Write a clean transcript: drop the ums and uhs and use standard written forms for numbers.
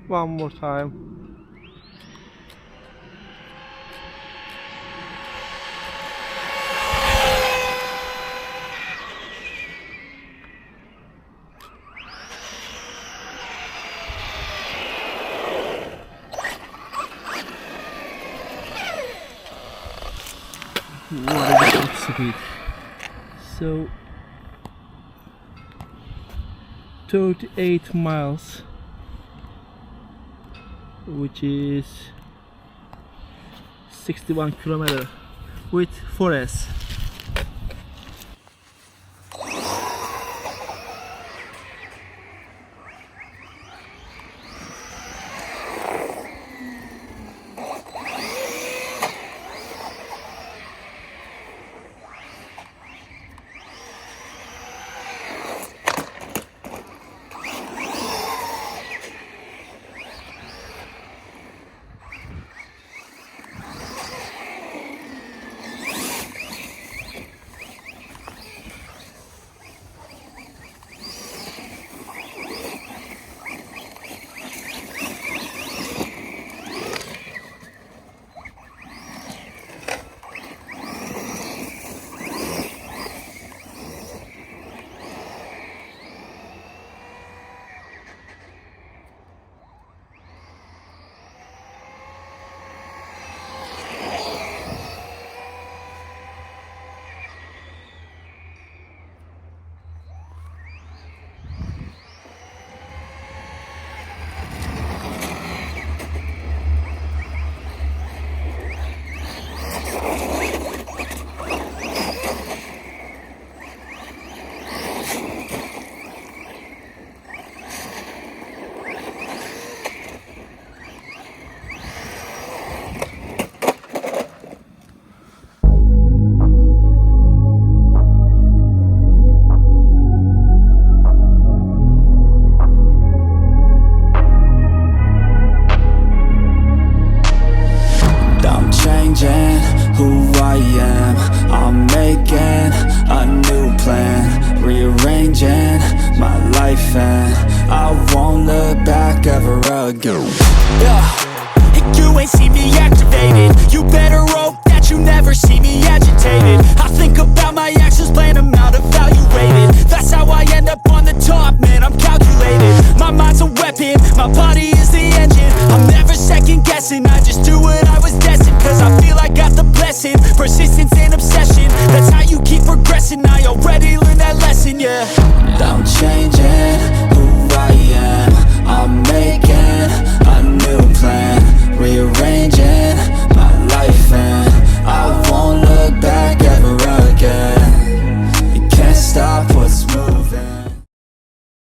One more time. What a good speed. So 38 miles, which is 61 kilometers with 4S. Who I am, I'm making a new plan, rearranging my life, and I won't look back ever again. You ain't see me activated. You better hope that you never see me agitated. I think about my actions, plan them out, evaluated. That's how I end up on the top, man, I'm calculated. My mind's a weapon, my body is the engine. I'm never second guessing, I just do what I was destined. Cause I feel I got the blessing, persistence and obsession. That's how you keep progressing, I already learned that lesson, yeah. I'm changing who I am, I'm making